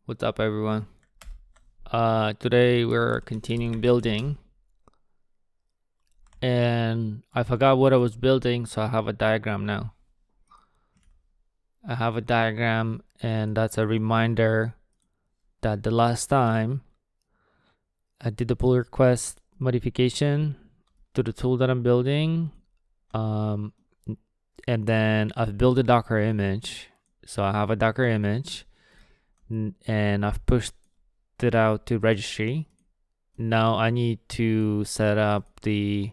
What's up, everyone? Today we're continuing building, and I forgot what I was building, so I have a diagram now. I have a diagram, and that's a reminder that the last time I did the pull request modification to the tool that I'm building, and then I've built a Docker image. So I have a Docker image, and I've pushed it out to registry. Now I need to set up the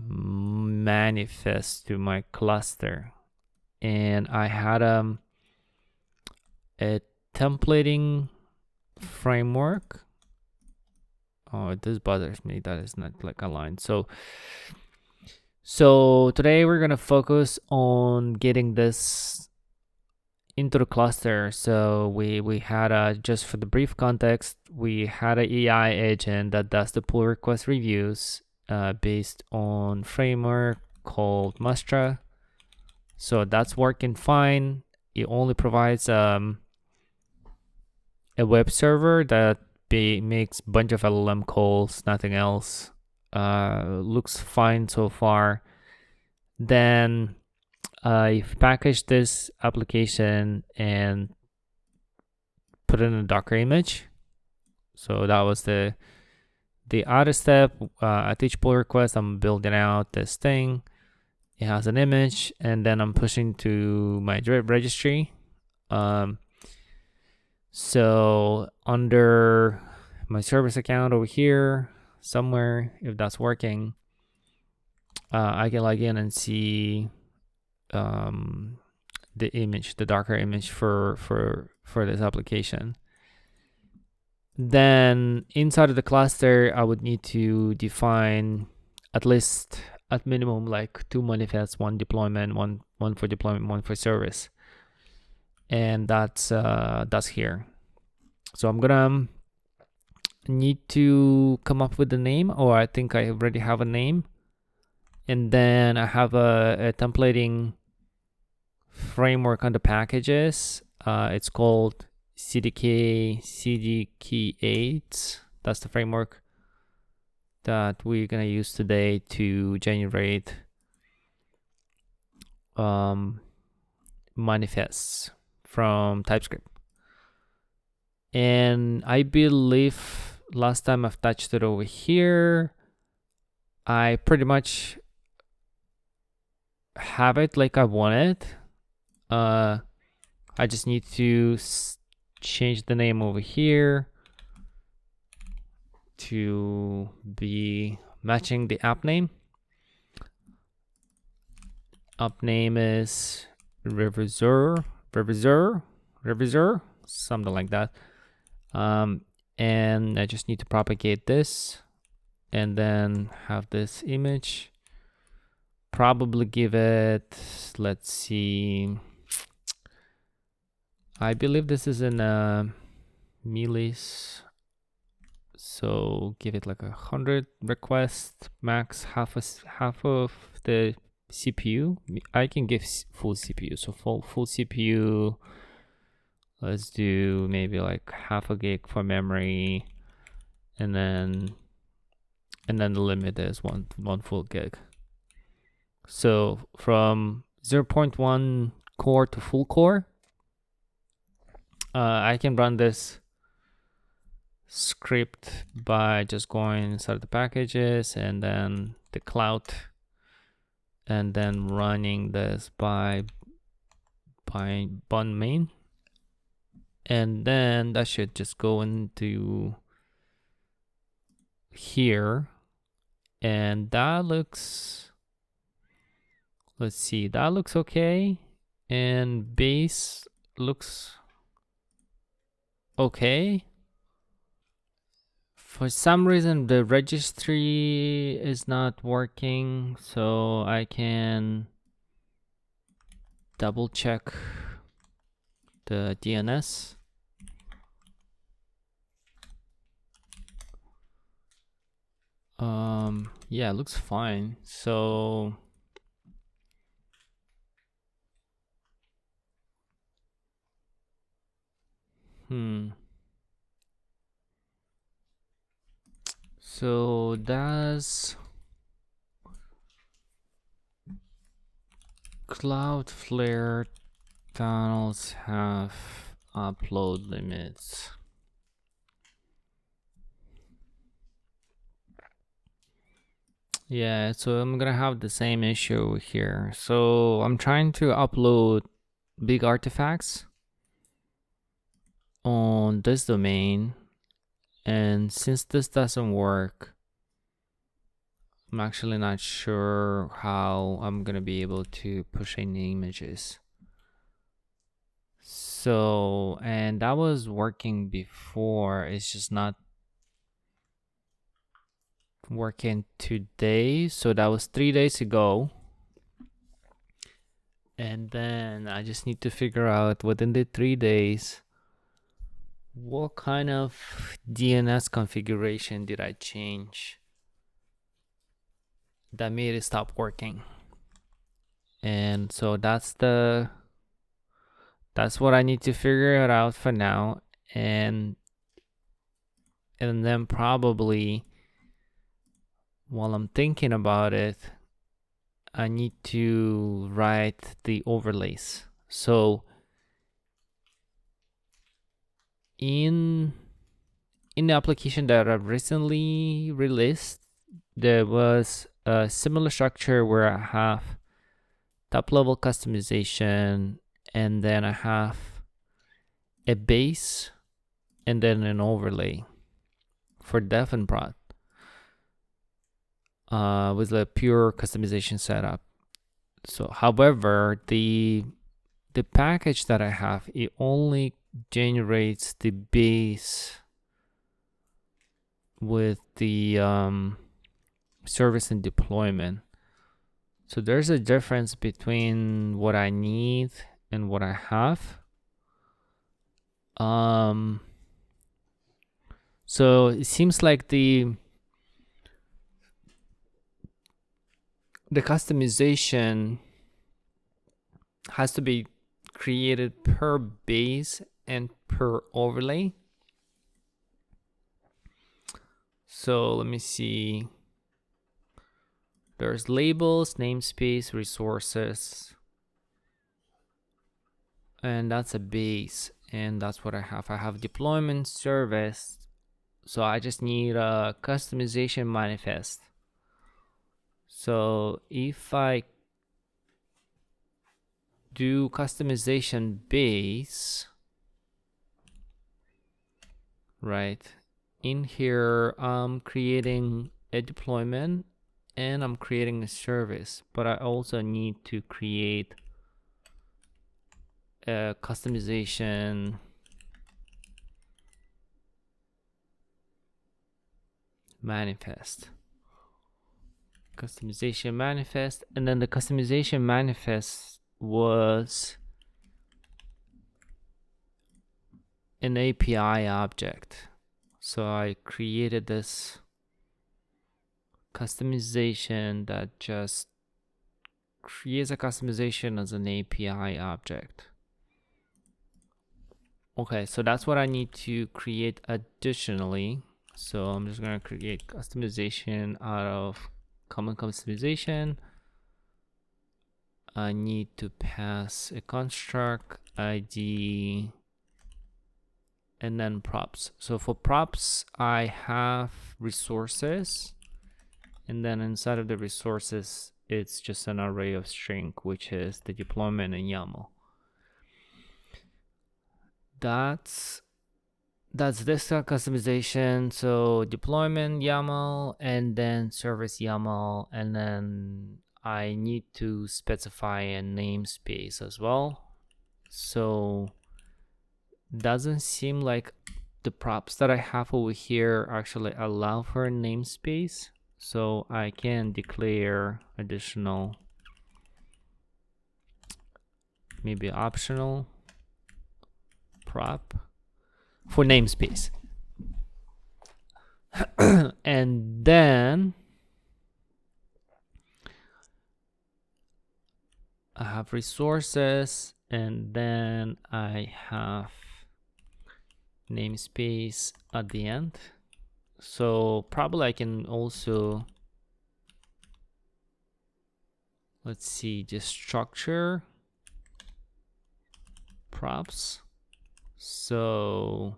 manifest to my cluster, and I had a templating framework. Oh, this bothers me that is not like aligned. So today we're gonna focus on getting this into the cluster. So we had just for the brief context, we had an AI agent that does the pull request reviews based on framework called Mustra. So that's working fine. It only provides a web server that makes a bunch of LLM calls, nothing else. Looks fine so far. Then I've packaged this application and put it in a Docker image. So that was the other step. At each pull request, I'm building out this thing. It has an image, and then I'm pushing to my registry. So under my service account over here, somewhere, if that's working, I can log in and see the image, the Docker image for this application. Then inside of the cluster, I would need to define at least at minimum like 2 manifests, one deployment, one for deployment, one for service, and that's here. So I'm gonna need to come up with a name, or I think I already have a name, and then I have a templating framework on the packages. It's called CDK8. That's the framework that we're gonna use today to generate manifests from TypeScript. And I believe last time I've touched it over here, I pretty much have it like I want it. I just need to change the name over here to be matching the app name. App name is Roovizeoor, something like that. And I just need to propagate this and then have this image. Probably give it, let's see, I believe this is in millis, so give it like 100 requests, max half of the CPU. I can give full CPU, so full CPU. Let's do maybe like half a gig for memory, and then the limit is one full gig. So from 0.1 core to full core, I can run this script by just going inside the packages and then the cloud, and then running this by bun main, and then that should just go into here, and that looks, let's see, that looks okay, and base looks okay. For some reason the registry is not working, so I can double check the DNS. Yeah, it looks fine. So So does Cloudflare tunnels have upload limits? Yeah, so I'm gonna have the same issue here. So I'm trying to upload big artifacts on this domain, and since this doesn't work, I'm actually not sure how I'm gonna be able to push any images. So, and that was working before, it's just not working today. So that was 3 days ago. And then I just need to figure out within the 3 days, what kind of DNS configuration did I change that made it stop working. And so that's what I need to figure it out for now. And then probably while I'm thinking about it, I need to write the overlays. So in the application that I've recently released, there was a similar structure where I have top level customization, and then I have a base and then an overlay for dev and prod with a pure customization setup. So however, the package that I have, it only generates the base with the service and deployment. So there's a difference between what I need and what I have. So it seems like the customization has to be created per base and per overlay. So let me see. There's labels, namespace, resources, and that's a base, and that's what I have. I have deployment, service, so I just need a customization manifest. So if I do customization base, right, in here I'm creating a deployment and I'm creating a service, but I also need to create a customization manifest. Customization manifest, and then the customization manifest was an API object. So I created this customization that just creates a customization as an API object. Okay, so that's what I need to create additionally. So I'm just going to create customization out of common customization. I need to pass a construct ID and then props. So for props, I have resources, and then inside of the resources, it's just an array of string, which is the deployment and YAML. That's this customization. So deployment YAML, and then service YAML, and then I need to specify a namespace as well. So doesn't seem like the props that I have over here actually allow for a namespace, so I can declare additional, maybe optional prop for namespace. And then I have resources, and then I have namespace at the end. So probably I can also, let's see, just structure props. So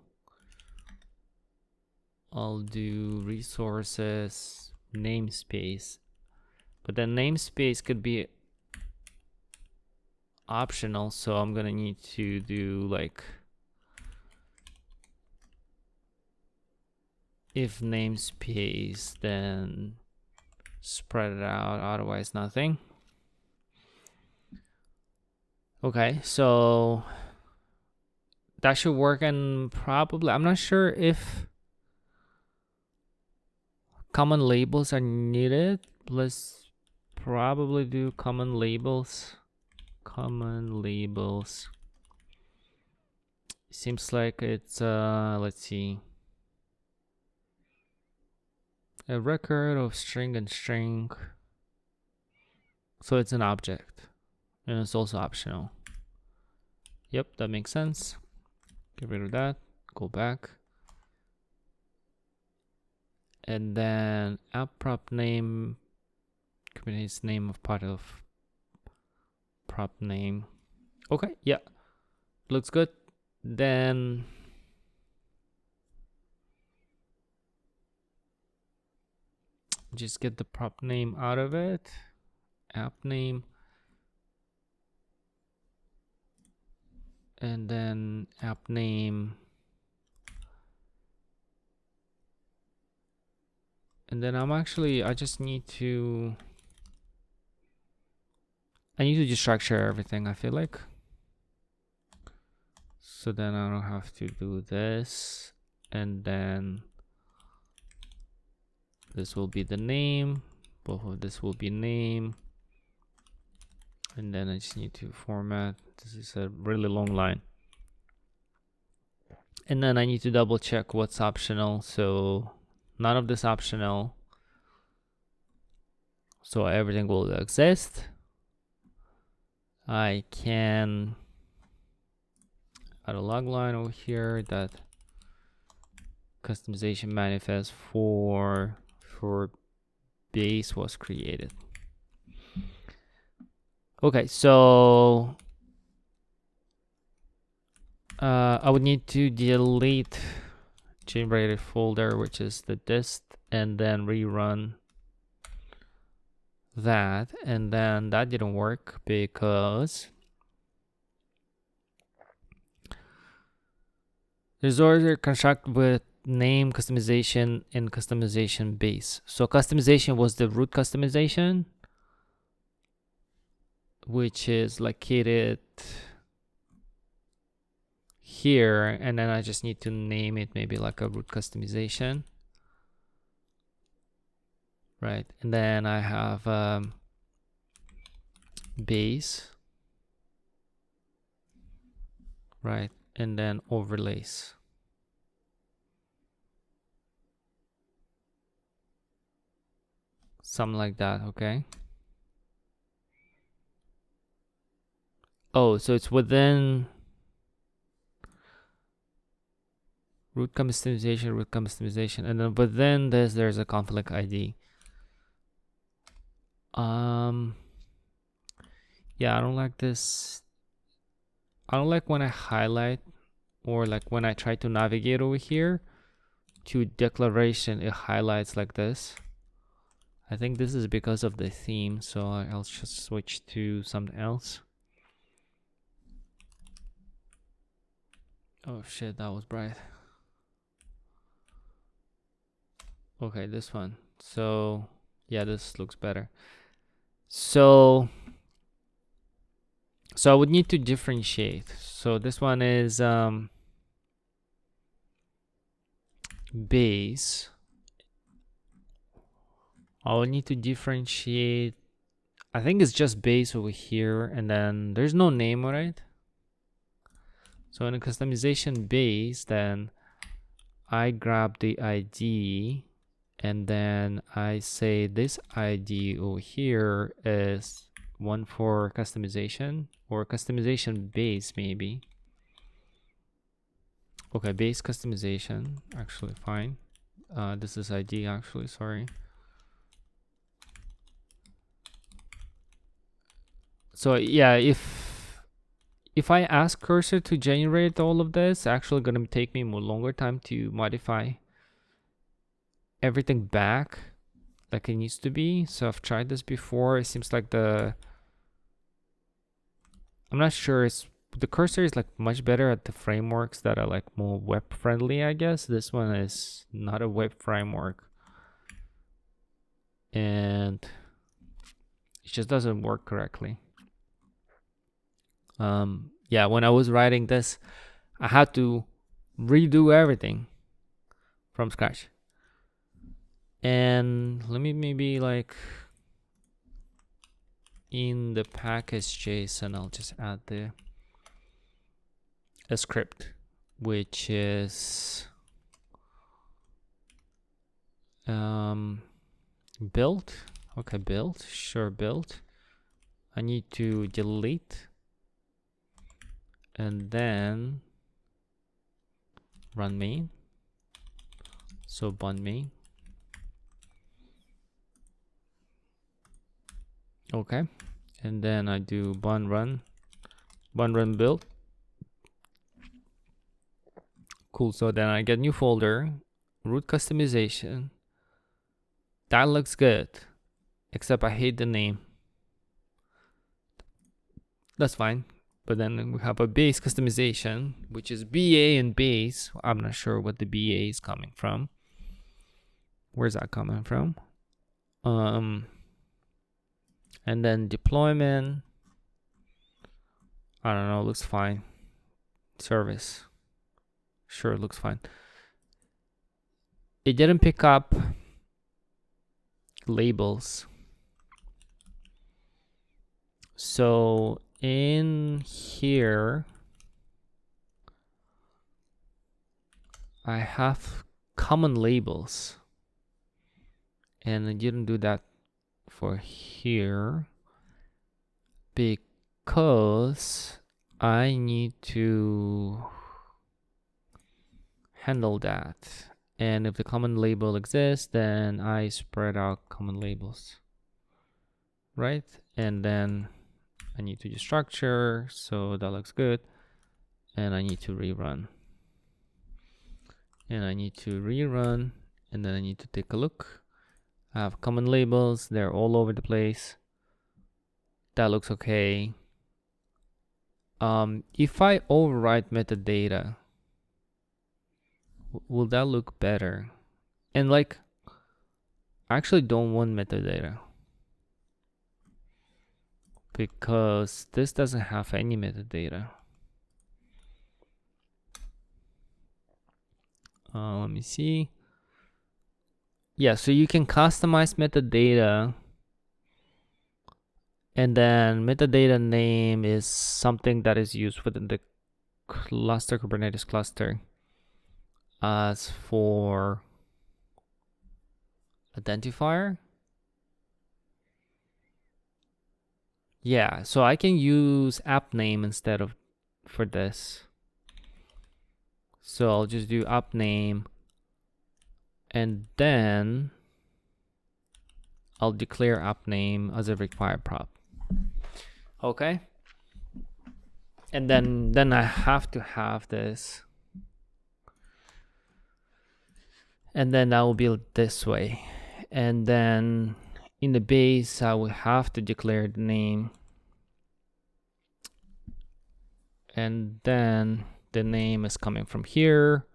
I'll do resources namespace, but the namespace could be optional, so I'm gonna need to do like if namespace, then spread it out, otherwise nothing. Okay, so that should work, and probably I'm not sure if common labels are needed. Let's probably do common labels. Common labels. Seems like it's let's see, a record of string and string. So it's an object, and it's also optional. Yep, that makes sense. Get rid of that. Go back. And then app prop name, Kubernetes name of part of prop name. Okay, yeah, looks good. Then just get the prop name out of it. App name. And then app name. And then I just need to, just structure everything, I feel like. So then I don't have to do this. And then this will be the name. Both of this will be name. And then I just need to format. This is a really long line. And then I need to double check what's optional. So none of this optional. So everything will exist. I can add a log line over here that customization manifest for base was created. Okay, so I would need to delete generated folder, which is the dist, and then rerun that. And then that didn't work because there's already a construct with name customization and customization base. So customization was the root customization, which is located here, and then I just need to name it maybe like a root customization, right? And then I have base, right? And then overlays. Something like that, okay? Oh, so it's within root customization, and then within this there's a conflict ID. Yeah, I don't like this. I don't like when I highlight, or like when I try to navigate over here to declaration, it highlights like this. I think this is because of the theme, so I'll just switch to something else. Oh shit, that was bright. Okay, this one. So yeah, this looks better. So I would need to differentiate. So this one is base. I will need to differentiate. I think it's just base over here, and then there's no name, right? So in a customization base, then I grab the ID, and then I say this ID over here is one for customization, or customization base maybe. Okay, base customization, actually fine. This is ID actually, sorry. So yeah, if I ask cursor to generate all of this, actually gonna take me more longer time to modify everything back like it needs to be. So I've tried this before. It seems like I'm not sure, the cursor is like much better at the frameworks that are like more web friendly, I guess. This one is not a web framework, and it just doesn't work correctly. Yeah, when I was writing this, I had to redo everything from scratch. And let me maybe like in the package JSON, I'll just add a script, which is build. Okay, build, sure, build. I need to delete and then run main. So bun main. Okay, and then I do bun run build. Cool. So then I get new folder, root customization. That looks good, except I hate the name. That's fine. But then we have a base customization, which is BA and base. I'm not sure what the BA is coming from. Where's that coming from? And then deployment. I don't know, looks fine. Service. Sure, looks fine. It didn't pick up labels. So in here, I have common labels. And I didn't do that for here because I need to handle that. And if the common label exists, then I spread out common labels, right? And then I need to do structure, so that looks good. And I need to rerun. And I need to rerun, and then I need to take a look. I have common labels, they're all over the place. That looks okay. If I overwrite metadata, will that look better? And like, I actually don't want metadata because this doesn't have any metadata. Let me see. Yeah, so you can customize metadata, and then metadata name is something that is used within the cluster, Kubernetes cluster. As for identifier, yeah, so I can use app name instead of for this. So I'll just do app name, and then I'll declare app name as a required prop. Okay. And then I have to have this. And then that will be this way. And then in the base, I will have to declare the name. And then the name is coming from here.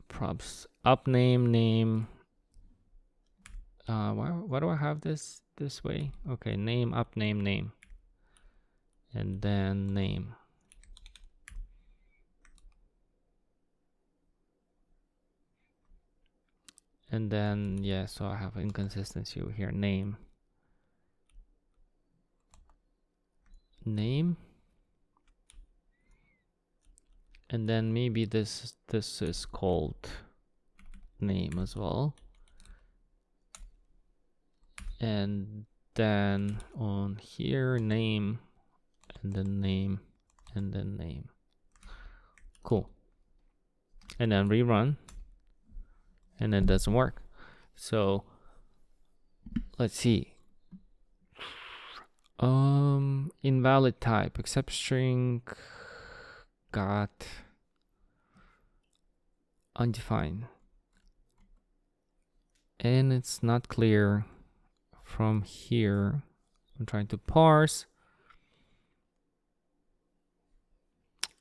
Props up name. Why do I have this way? Okay, name up name. And then name. And then, yeah, so I have inconsistency over here. Name. And then maybe this is called name as well. And then on here, name, and then name, and then name. Cool. And then rerun, and it doesn't work. So let's see. Invalid type, except string got undefined, and it's not clear from here. I'm trying to parse,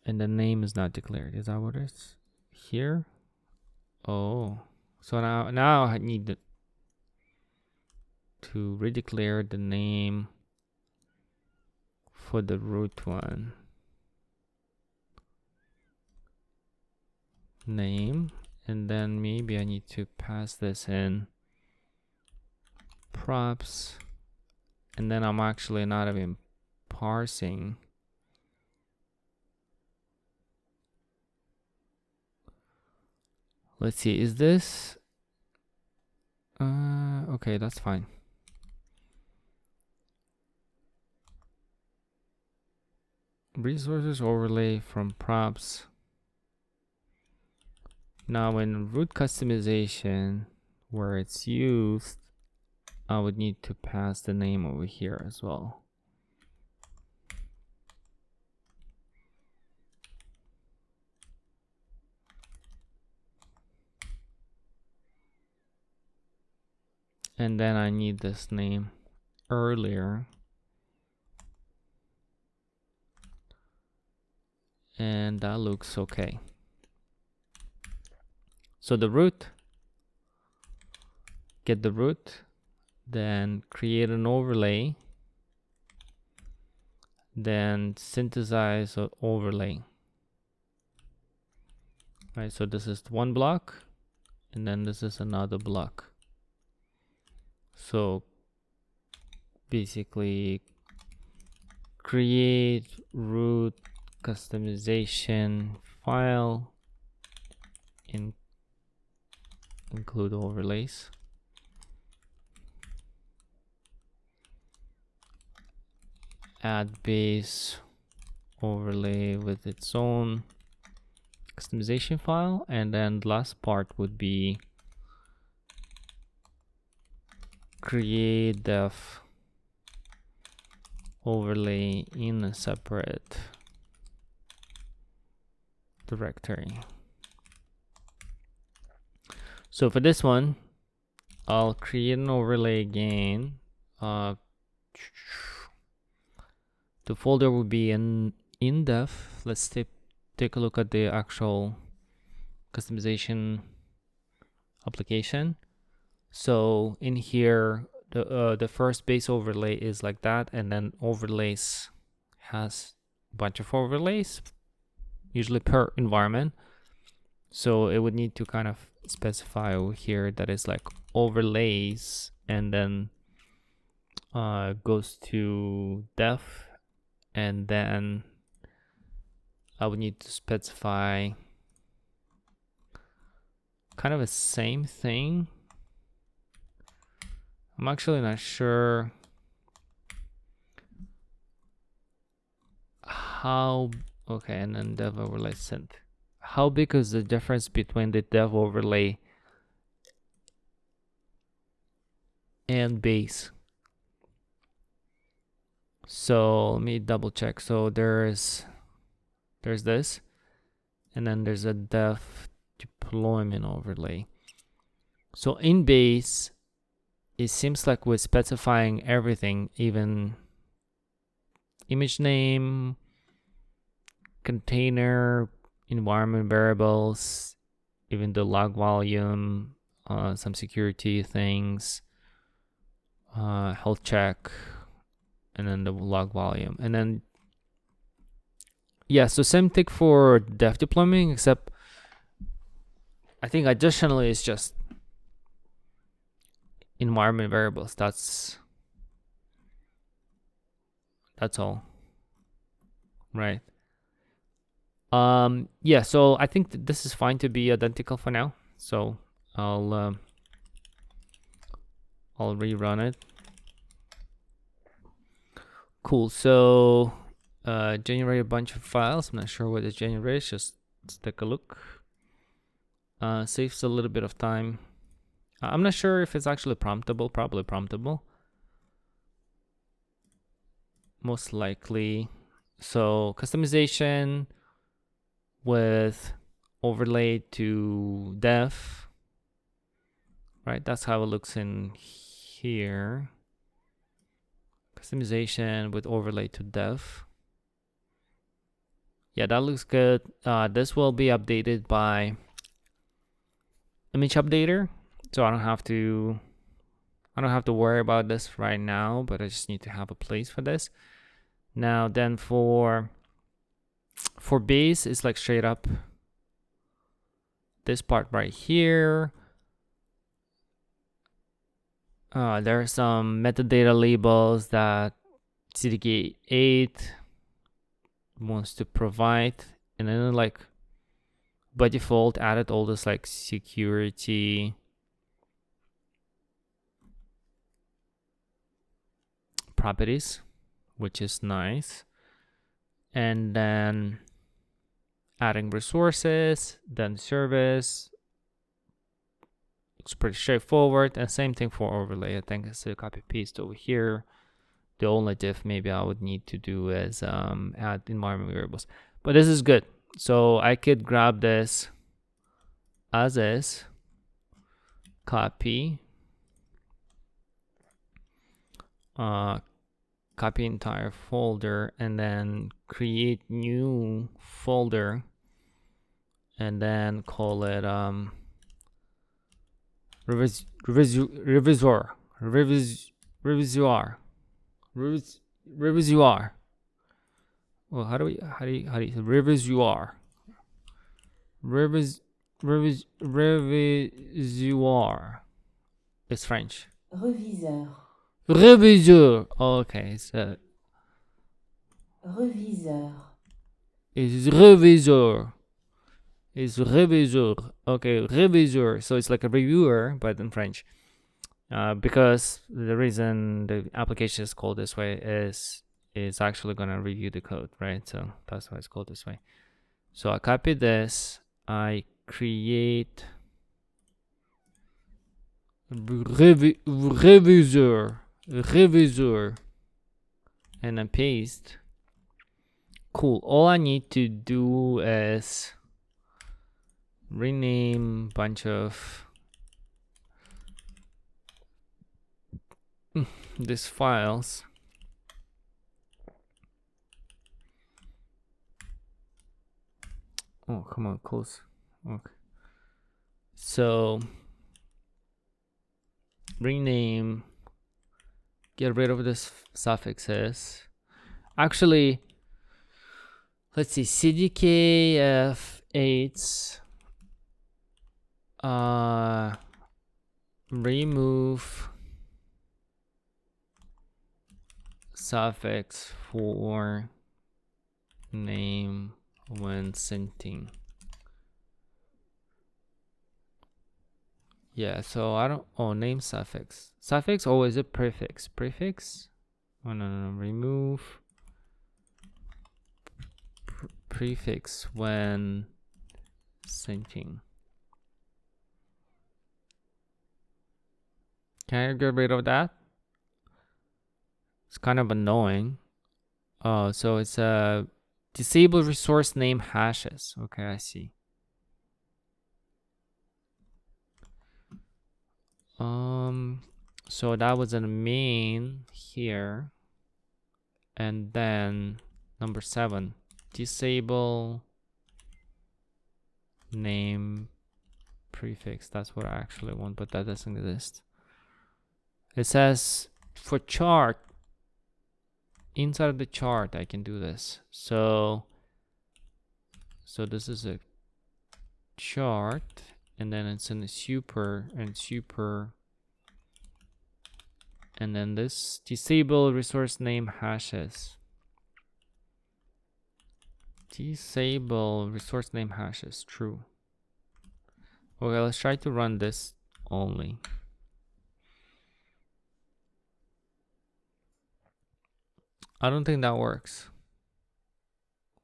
and the name is not declared. Is that what it is here? Oh, so now I need to redeclare the name for the root one. Name, and then maybe I need to pass this in props, and then I'm actually not even parsing. Let's see, is this okay, that's fine. Resources overlay from props. Now in root customization, where it's used, I would need to pass the name over here as well. And then I need this name earlier. And that looks okay. So the root, get the root, then create an overlay, then synthesize an overlay. Right, so this is one block, and then this is another block. So basically create root customization file, include overlays, add base overlay with its own customization file, and then the last part would be create def overlay in a separate directory. So for this one, I'll create an overlay again. The folder will be in def. Let's take a look at the actual customization application. So in here, the first base overlay is like that, and then overlays has a bunch of overlays, usually per environment. So it would need to kind of specify over here that it's like overlays, and then goes to def, and then I would need to specify kind of the same thing. I'm actually not sure how. Okay, and then dev overlay synth. How big is the difference between the dev overlay and base? So let me double check. So there's this, and then there's a dev deployment overlay. So in base, it seems like we're specifying everything, even image name, container, environment variables, even the log volume, some security things, health check, and then the log volume. And then, yeah, so same thing for dev deployment, except I think additionally it's just environment variables. That's all, right? Yeah, so I think this is fine to be identical for now. So I'll rerun it. Cool. So generate a bunch of files. I'm not sure what it generates. Just let's take a look. Saves a little bit of time. I'm not sure if it's actually promptable. Probably promptable. Most likely. So customization with overlay to dev. Right, that's how it looks in here. Customization with overlay to dev. Yeah, that looks good. This will be updated by image updater, so I don't have to worry about this right now, but I just need to have a place for this. Now then for base, it's like straight up this part right here. There are some metadata labels that CDK 8 wants to provide, and then like by default added all this like security properties, which is nice. And then adding resources, then service. It's pretty straightforward. And same thing for overlay. I think it's a copy paste over here. The only diff maybe I would need to do is add environment variables. But this is good. So I could grab this as is, copy, copy entire folder, and then create new folder, and then call it Roovizeoor. Well, how do you Roovizeoor? Roovizeoor. It's French. Roovizeoor. Okay, so Roovizeoor. It's Roovizeoor. It's Roovizeoor. Okay, Roovizeoor. So it's like a reviewer, but in French. Because the reason the application is called this way is actually gonna review the code, right? So that's why it's called this way. So I copy this. I create Roovizeoor, and then paste. Cool. All I need to do is rename bunch of these files. Oh, come on, close. Okay. So rename, get rid of this suffixes. Actually, let's see, CDKF8 remove suffix for name when sending. Yeah, so I don't, name suffix. Suffix, or is it prefix? Prefix? Oh, no, remove prefix when sending. Can I get rid of that? It's kind of annoying. Oh, so it's disable resource name hashes. Okay, I see. So that was in the main here, and then number 7, disable name prefix. That's what I actually want, but that doesn't exist. It says for chart, inside of the chart I can do this. So this is a chart, and then it's in the super, and then this disable resource name hashes. Disable resource name hashes, true. Okay, let's try to run this only. I don't think that works.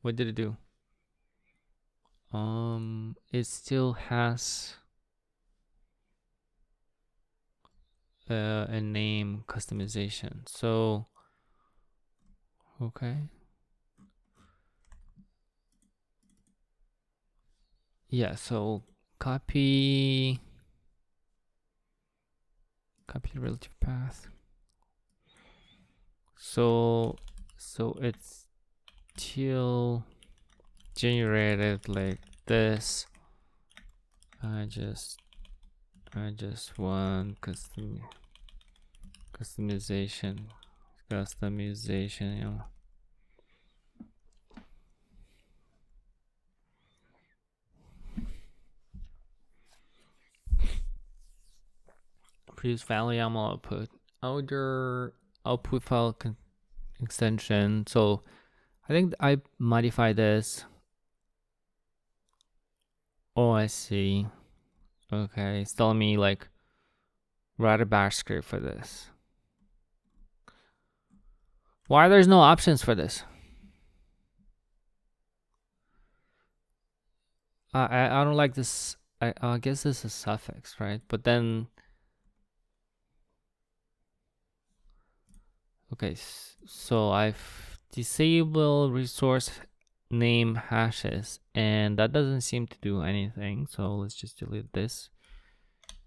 What did it do? It still has a name customization. So, okay. Yeah, so copy relative path. So it's still generated like this. I just want customization, you know. Produce value YAML output. Outer output file extension. So I think I modify this. Oh, I see. Okay, it's telling me like write a bash script for this. Why there's no options for this? I don't like this. I guess this is a suffix, right? But then, okay, so I've disabled resource name hashes, and that doesn't seem to do anything. So let's just delete this.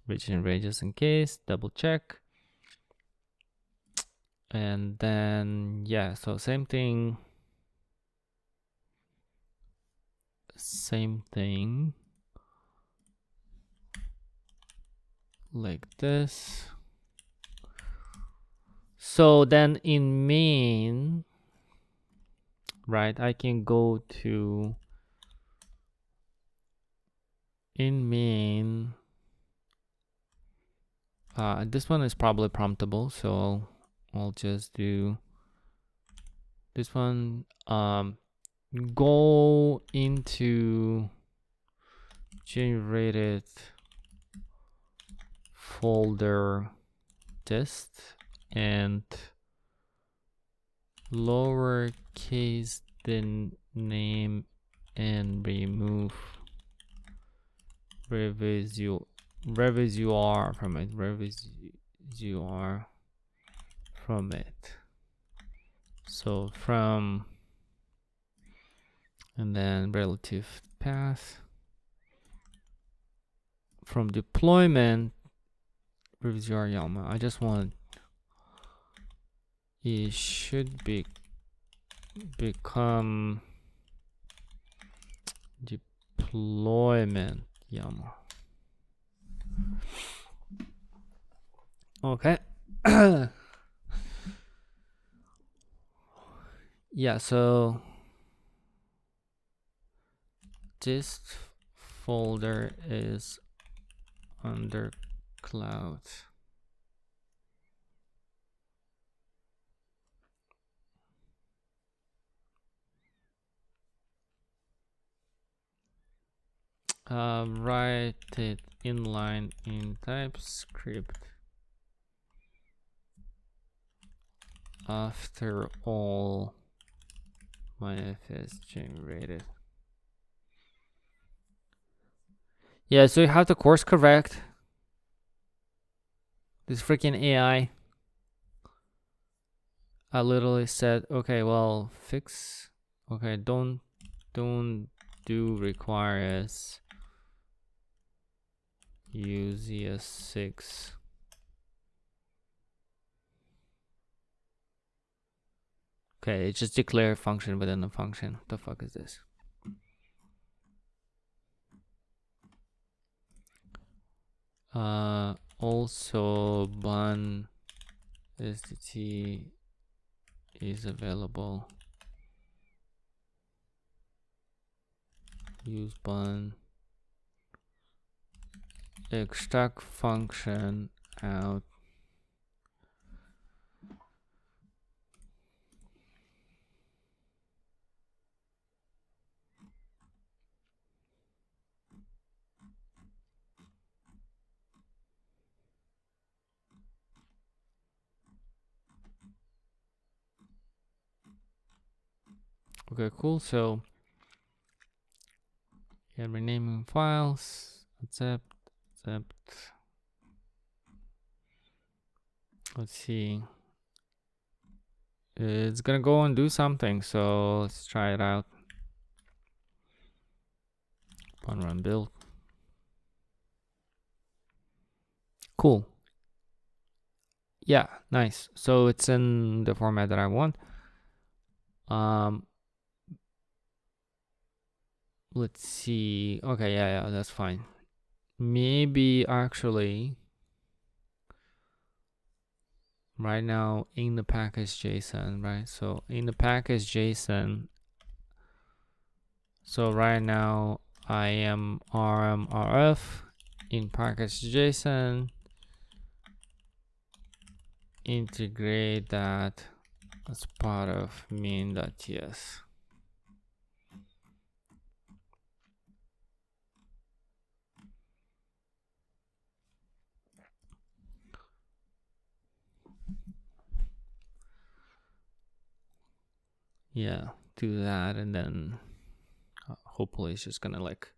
Regenerate just in case. Double check. And then, yeah, so same thing. Like this. So then in main, right, I can go to in main. This one is probably promptable, so I'll just do this one. Go into generated folder dist and lowercase the name and remove Roovizeoor from it. Roovizeoor from it. So from, and then relative path from deployment Roovizeoor YAML. I just want it should become deployment YAML. Okay. Yeah, so this folder is under cloud. Write it inline in TypeScript after all my FS generated. Yeah, so you have to course correct this freaking AI. I literally said, okay, well, fix. Okay, don't do requires use ES6. Okay, it just declare a function within a function. What the fuck is this? Also bun SDT is available. Use bun. Extract function out. Okay, cool. So Okay, renaming files, accept. Let's see. It's gonna go and do something, so let's try it out. Run build. Cool. Yeah, nice. So it's in the format that I want. Let's see. Okay, yeah, that's fine. Maybe actually right now in the package JSON, right? So in the package JSON, so right now I am rmrf in package JSON, integrate that as part of main.ts. Yeah, do that, and then hopefully it's just gonna like,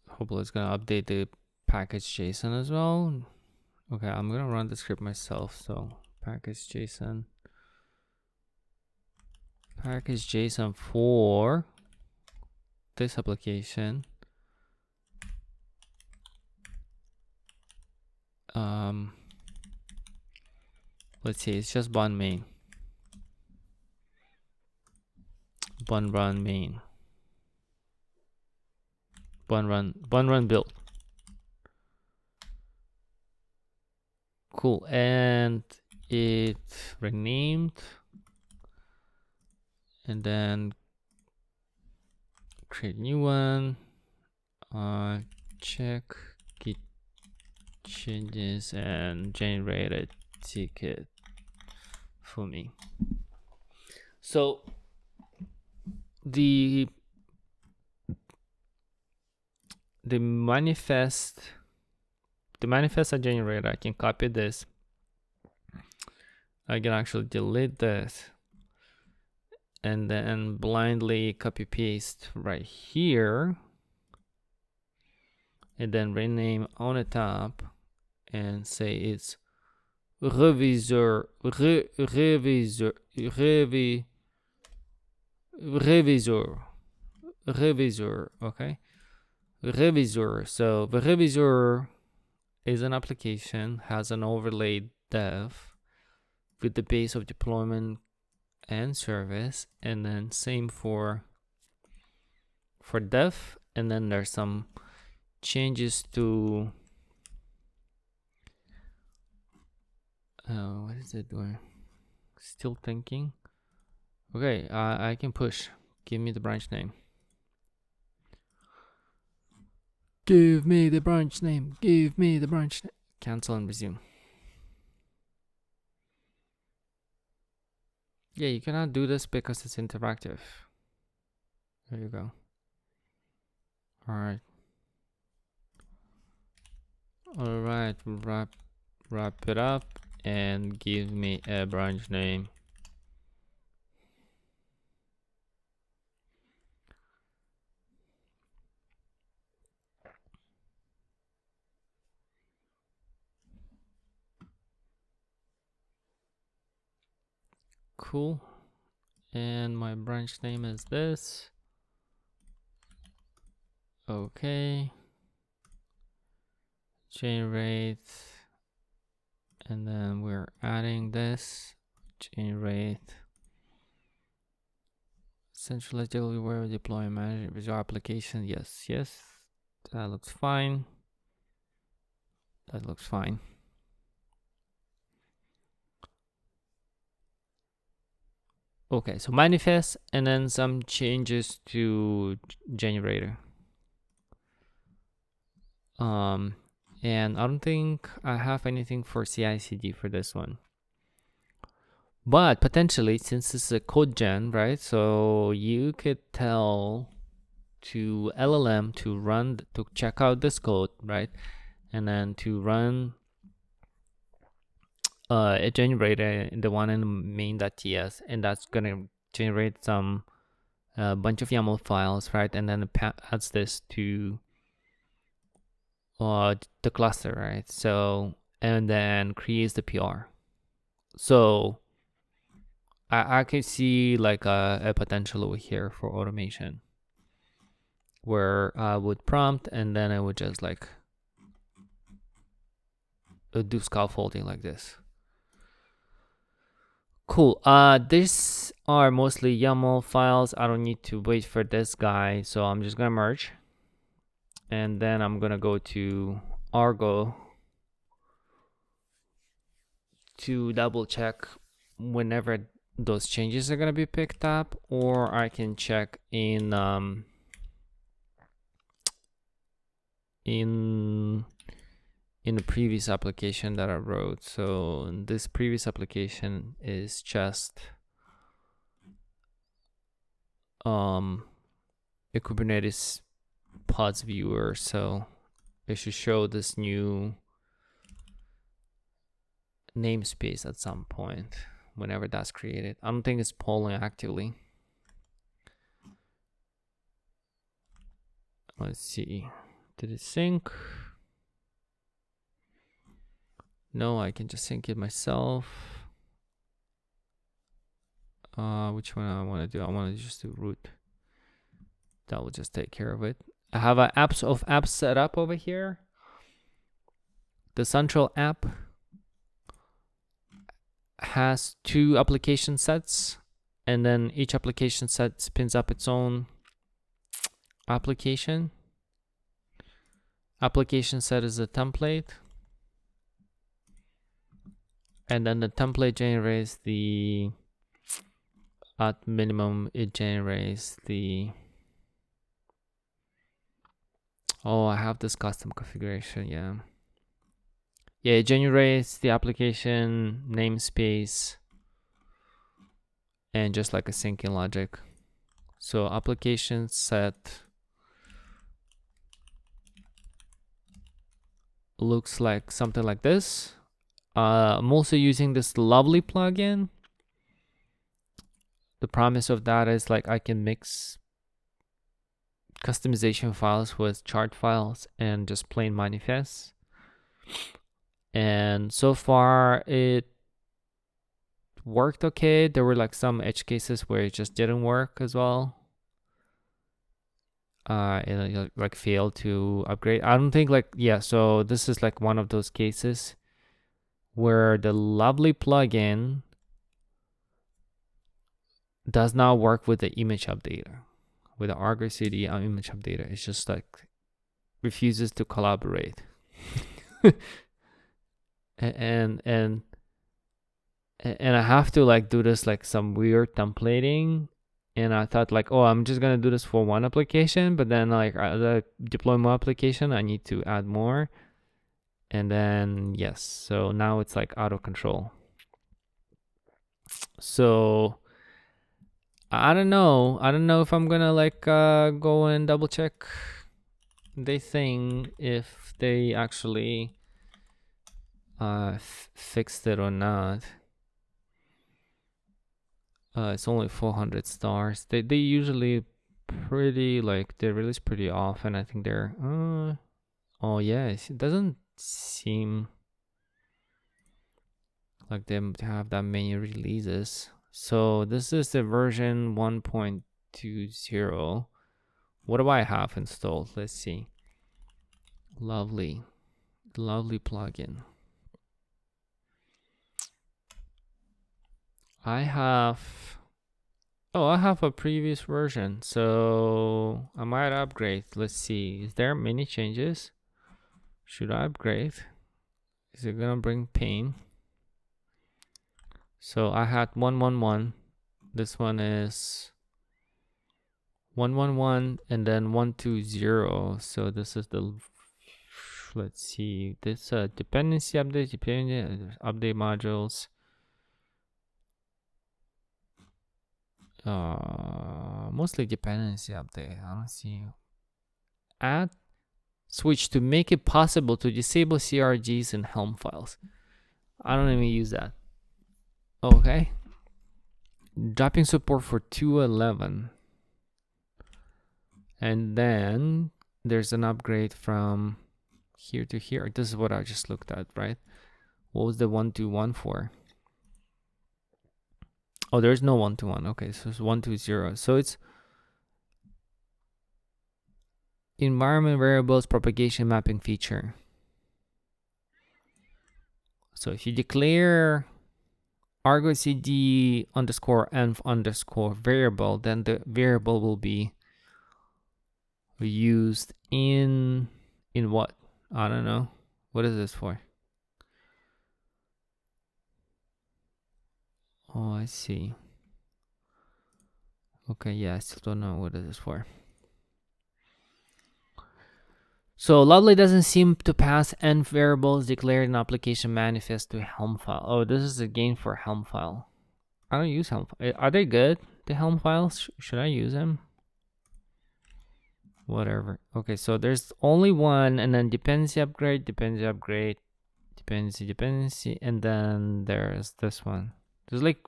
hopefully it's gonna update the package JSON as well. Okay, I'm gonna run the script myself. So package JSON for this application. Let's see, it's just bun main. Bun run main. Bun run build. Cool. And it renamed. And then create a new one. Check git changes and generate a ticket for me. So the manifest I generated, I can copy this. I can actually delete this and then blindly copy paste right here, and then rename on the top and say it's Roovizeoor. Okay, Roovizeoor. So the Roovizeoor is an application, has an overlay dev with the base of deployment and service, and then same for dev, and then there's some changes to what is it doing? Still thinking. Okay, I can push. Give me the branch name. Give me the branch name. Give me the branch name. Cancel and resume. Yeah, you cannot do this because it's interactive. There you go. All right. All right, wrap it up and give me a branch name. Cool. And my branch name is this. Okay. Generate. And then we're adding this. Generate. Centralized everywhere, deploy and manage Visual application. Yes. That looks fine. Okay, so manifest and then some changes to generator. And I don't think I have anything for CI/CD for this one. But potentially, since this is a code gen, right? So you could tell to LLM to check out this code, right? And then to run a generator, the one in main.ts, and that's gonna generate some a bunch of YAML files, right? And then it adds this to the cluster, right? So, and then creates the PR. So I can see like a potential over here for automation, where I would prompt and then I would just like do scaffolding like this. Cool. These are mostly YAML files. I don't need to wait for this guy, so I'm just gonna merge, and then I'm gonna go to Argo to double check whenever those changes are gonna be picked up, or I can check in the previous application that I wrote. So this previous application is just a Kubernetes pods viewer, so it should show this new namespace at some point whenever that's created. I don't think it's polling actively. Let's see, did it sync? No, I can just sync it myself. Which one I want to do? I want to just do root. That will just take care of it. I have an apps set up over here. The central app has 2 application sets, and then each application set spins up its own application. Application set is a template, and then the template generates the, at minimum, it generates the, oh, I have this custom configuration, yeah, it generates the application namespace and just like a syncing logic. So application set looks like something like this. I'm also using this lovely plugin. The promise of that is like I can mix customization files with chart files and just plain manifests. And so far it worked okay. There were like some edge cases where it just didn't work as well. It like failed to upgrade. I don't think like, yeah, so this is like one of those cases where the lovely plugin does not work with the image updater, with the argocd image updater. It's just like refuses to collaborate. and I have to like do this like some weird templating, and I thought like, oh, I'm just gonna do this for one application, but then like as I deploy more application, I need to add more, and then yes, so now it's like out of control. So I don't know if I'm gonna like go and double check the thing if they actually fixed it or not. It's only 400 stars. They usually pretty like, they release pretty often. I think they're oh yeah, it doesn't seem like they have that many releases. So this is the version 1.20. What do I have installed? Let's see. Lovely plugin. I have a previous version, so I might upgrade. Let's see, is there many changes? Should I upgrade? Is it gonna bring pain? So I had 111. This one is 111 and then 120. So this is the, let's see, this dependency update, update modules. Mostly dependency update. I don't see. Add switch to make it possible to disable CRGs and Helm files. I don't even use that. Okay. Dropping support for 2.11. And then there's an upgrade from here to here. This is what I just looked at, right? What was the 121 for? Oh, there's no 121. Okay, so it's 120. So it's environment variables propagation mapping feature. So if you declare argocd underscore env underscore variable, then the variable will be used in what? I don't know. What is this for? Oh, I see. Okay, yeah, I still don't know what it is for. So Lovely doesn't seem to pass env variables declared in application manifest to Helm file. Oh, this is again for Helm file. I don't use Helm. Are they good? The Helm files? Should I use them? Whatever. Okay, so there's only one, and then dependency upgrade, dependency upgrade, dependency, and then there's this one. There's like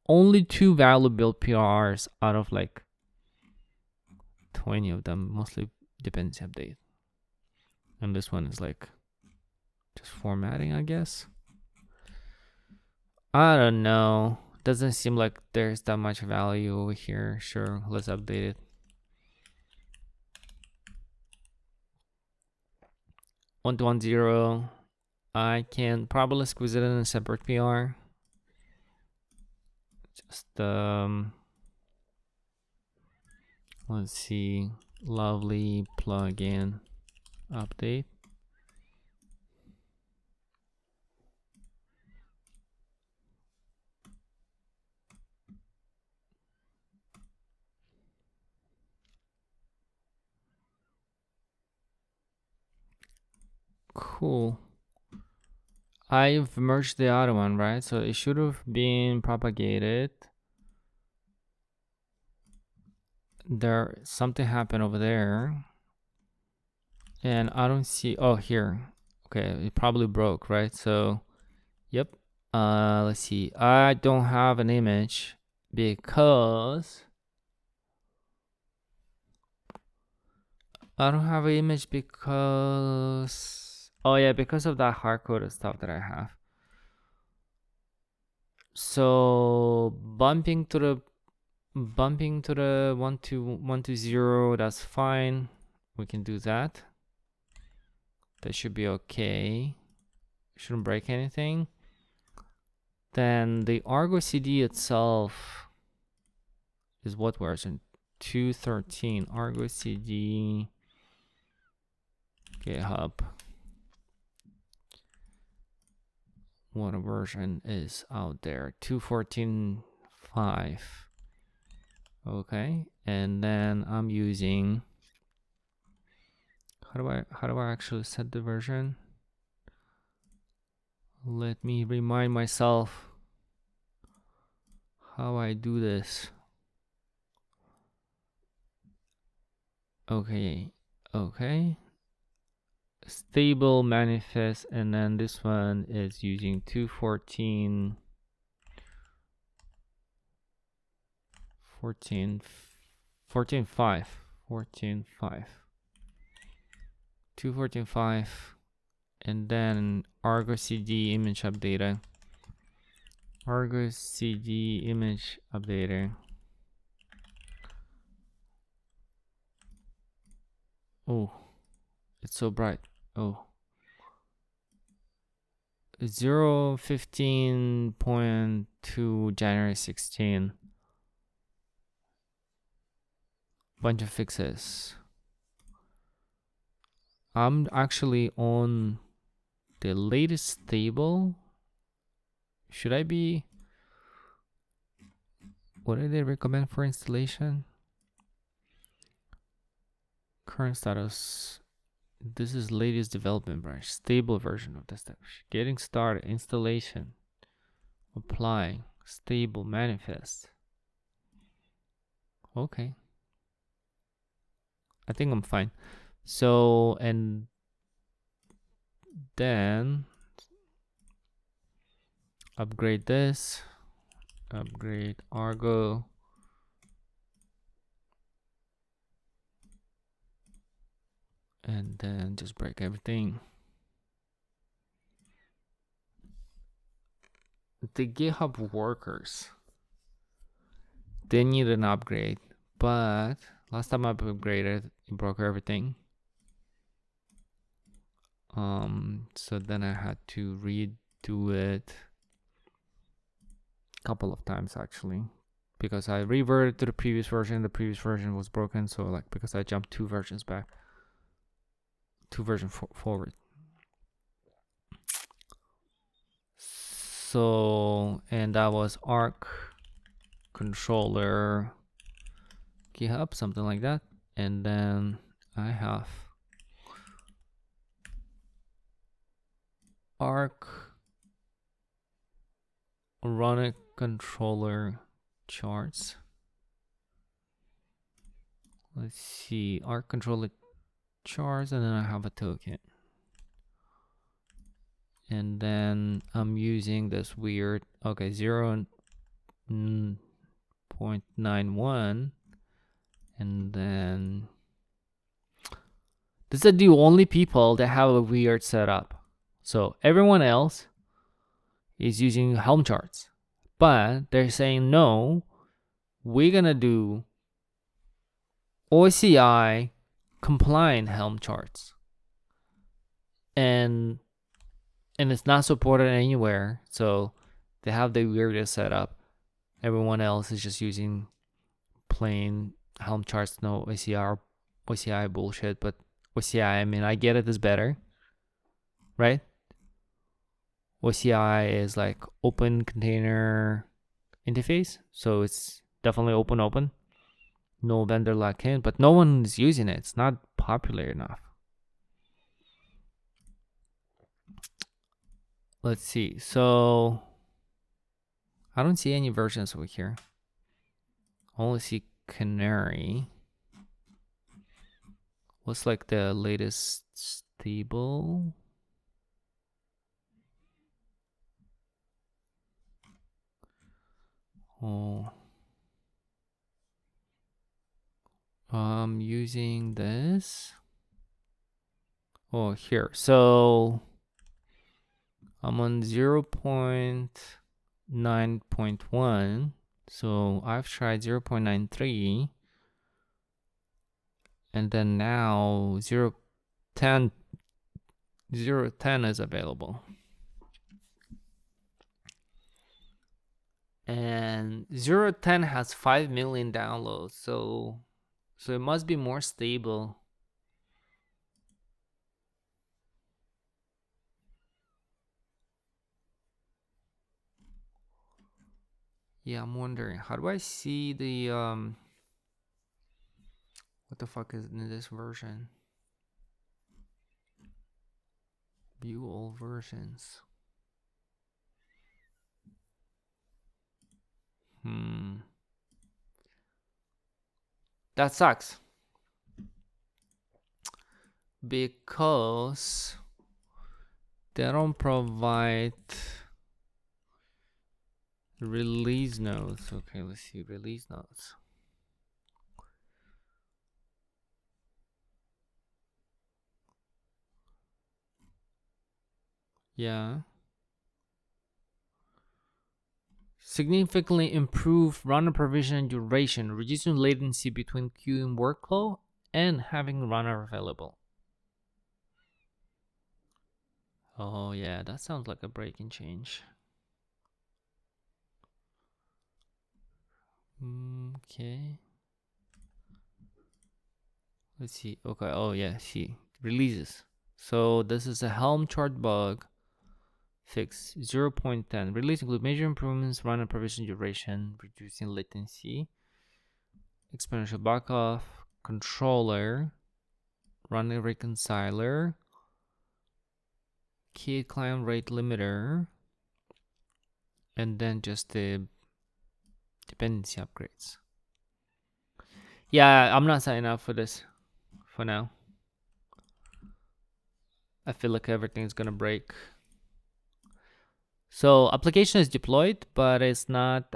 only 2 value build PRs out of like 20 of them, mostly dependency update. And this one is like just formatting, I guess. I don't know. Doesn't seem like there's that much value over here. Sure, let's update it. 1210. I can probably squeeze it in a separate PR. Just let's see. Lovely plugin update. Cool. I've merged the other one, right? So it should have been propagated. There, something happened over there. And I don't see, oh, here. Okay, it probably broke, right? So, yep. Let's see. I don't have an image because I don't have an image because, oh yeah, because of that hard-coded stuff that I have. So bumping to the 120, that's fine. We can do that. That should be okay. Shouldn't break anything. Then the argocd itself is what version? 213. Argocd GitHub. What version is out there? 214.5. Okay, and then I'm using, how do I actually set the version? Let me remind myself how I do this. Okay, stable manifest, and then this one is using 214 14.5 214.5, and then argocd image updater. Argocd image updater. Oh, it's so bright. Oh, 0.15.2 January 16. Bunch of fixes. I'm actually on the latest stable. Should I be? What do they recommend for installation? Current status. This is latest development branch. Stable version of the stuff. Getting started. Installation. Apply. Stable manifest. Okay. I think I'm fine. So, and then upgrade this. Upgrade Argo. and then just break everything. The GitHub workers, they need an upgrade, but last time I upgraded, it broke everything. So then I had to redo it a couple of times actually, because I reverted to the previous version was broken. So like, because I jumped 2 versions back, 2 versions forward. So, and that was arc controller GitHub, something like that. And then I have arc run a controller charts. Let's see, arc controller charts, and then I have a token. And then I'm using this weird, okay, 0.91, and then these are the only people that have a weird setup. So everyone else is using Helm charts, but they're saying no, we're gonna do OCI compliant Helm charts, and it's not supported anywhere. So they have the weirdest setup. Everyone else is just using plain Helm charts, no OCI bullshit. But OCI, I mean, I get it is better, right? OCI is like open container interface, so it's definitely open, no vendor lock-in, but no one is using it. It's not popular enough. Let's see. So I don't see any versions over here. I only see Canary. What's like the latest stable? Oh, I'm using this. Oh, here. So I'm on 0.9.1. So I've tried 0.93. And then now 0.10 is available. And 0.10 has 5 million downloads, so it must be more stable. Yeah, I'm wondering, how do I see the what the fuck is in this version? View all versions. That sucks. Because they don't provide release notes. Okay, let's see, release notes. Yeah. Significantly improve runner provision duration, reducing latency between queuing workflow and having runner available. Oh yeah, that sounds like a breaking change. Okay. Let's see. Okay. Oh yeah. See, releases. So this is a Helm chart bug. Fix 0.10. Release include major improvements, runner provision duration, reducing latency, exponential backoff, controller, running reconciler, key client rate limiter, and then just the dependency upgrades. Yeah, I'm not signing up for this for now. I feel like everything's gonna break. So application is deployed, but it's not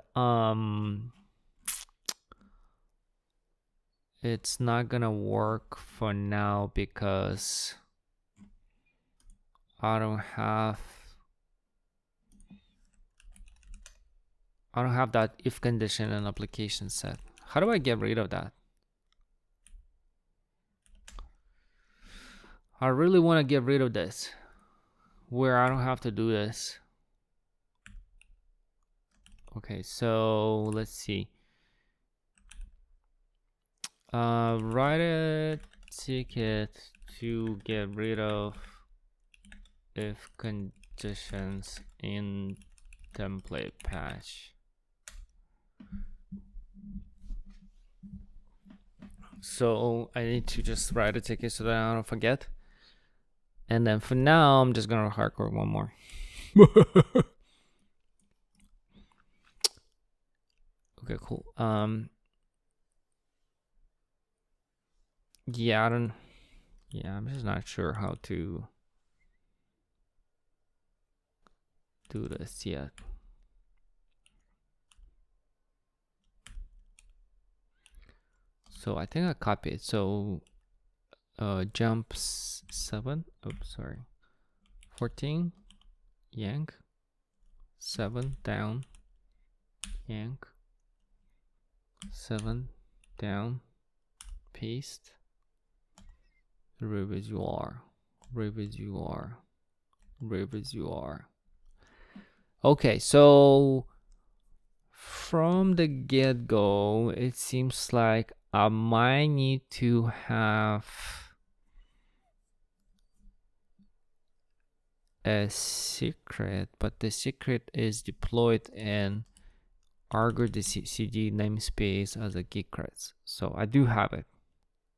it's not gonna work for now because I don't have that if condition and application set. How do I get rid of that? I really want to get rid of this where I don't have to do this. Okay, so let's see. Write a ticket to get rid of if conditions in template patch. So I need to just write a ticket so that I don't forget. And then for now, I'm just gonna hardcore one more. Okay, cool. Yeah, I'm just not sure how to do this yet. So I think I copied it. So jump 7. Oops, sorry. 14. Yank. 7 down. Yank. 7 down. Paste. Roovizeoor. Roovizeoor. Roovizeoor. Okay, so from the get-go, it seems like I might need to have a secret, but the secret is deployed in argocd namespace as a github. So I do have it.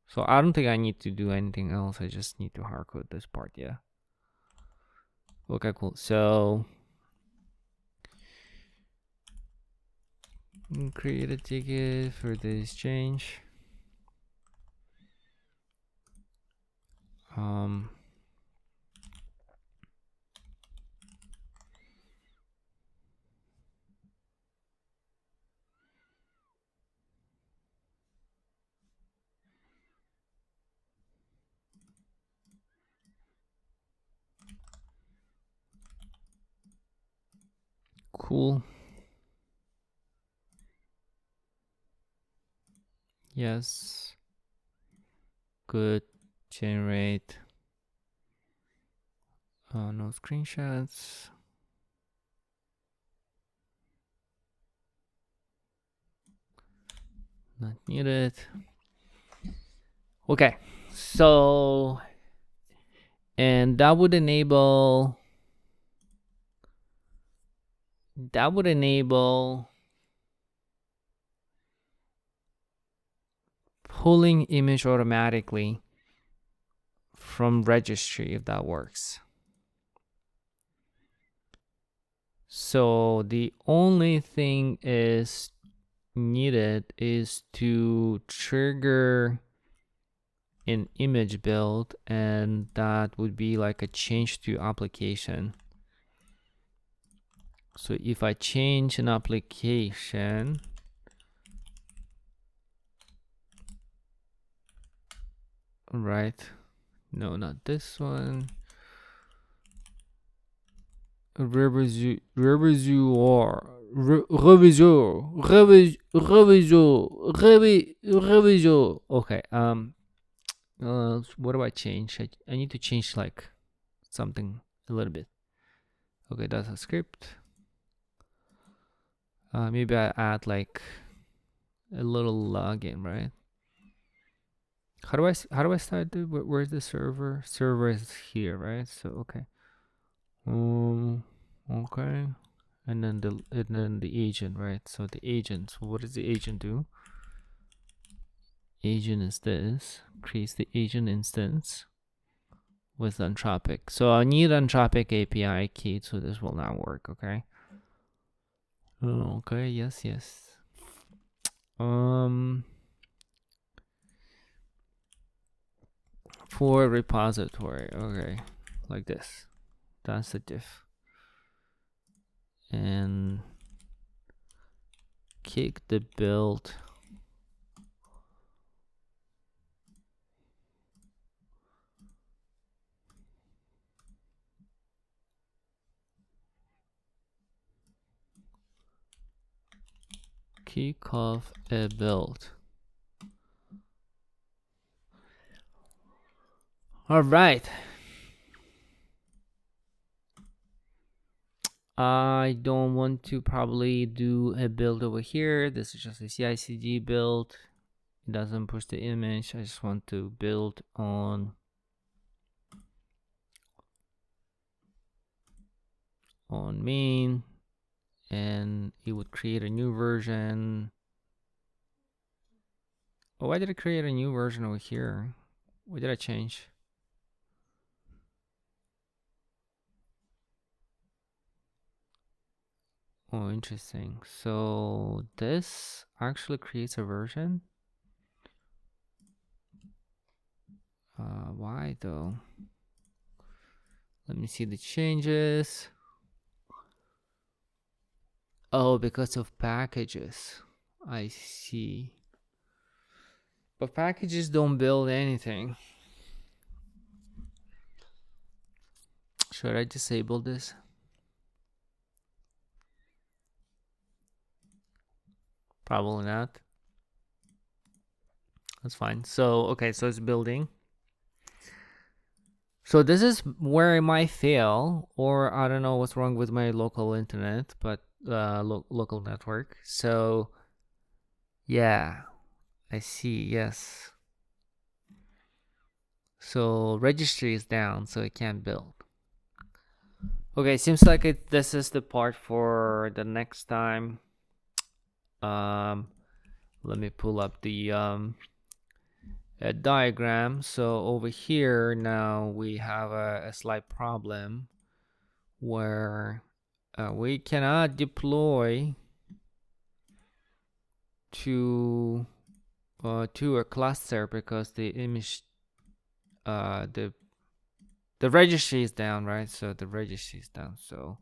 So I don't think I need to do anything else. I just need to hardcode this part, yeah. Okay, cool. So create a ticket for this change. Cool. Yes. Good. Generate. No screenshots. Not needed. Okay. So, and that would enable pulling image automatically from registry if that works. So the only thing is needed is to trigger an image build, and that would be like a change to application. So if I change an application, right? No, not this one. Roovizeoor. Roovizeoor. Okay. What do I change? I need to change like something a little bit. Okay, that's a script. Maybe I add like a little login, right? How do I start it? Where's the server? Server is here, right? So okay. Okay. And then the agent, right? So the agent. So what does the agent do? Agent is this. Creates the agent instance with Anthropic. So I need Anthropic API key, so this will not work, okay? Okay, yes. For repository, okay, like this. That's the diff. And kick the build kick off a build. All right. I don't want to probably do a build over here. This is just a CI/CD build. It doesn't push the image. I just want to build on main, and it would create a new version. Oh, why did it create a new version over here? What did I change? Oh, interesting. So this actually creates a version. Why though? Let me see the changes. Oh, because of packages. I see. But packages don't build anything. Should I disable this? Probably not. That's fine. So, okay, so it's building. So this is where it might fail, or I don't know what's wrong with my local internet, but local network. So yeah, I see, yes. So registry is down, so it can't build. Okay, seems like this is the part for the next time. Let me pull up the a diagram. So over here now we have a slight problem where we cannot deploy to a cluster because the image the registry is down, right? So the registry is down. So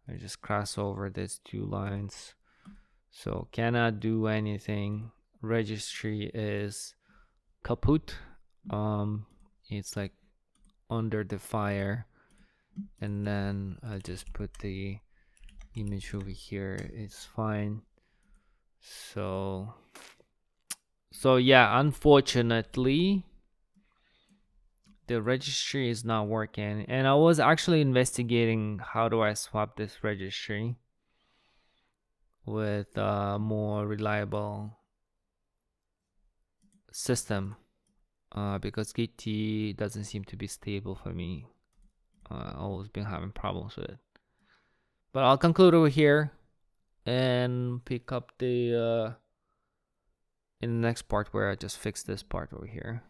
I just cross over these two lines. So cannot do anything. Registry is kaput. It's like under the fire, and then I'll just put the image over here. It's fine. So yeah, unfortunately the registry is not working, and I was actually investigating how do I swap this registry with a more reliable system, because git doesn't seem to be stable for me. I've always been having problems with it. But I'll conclude over here and pick up the in the next part where I just fix this part over here.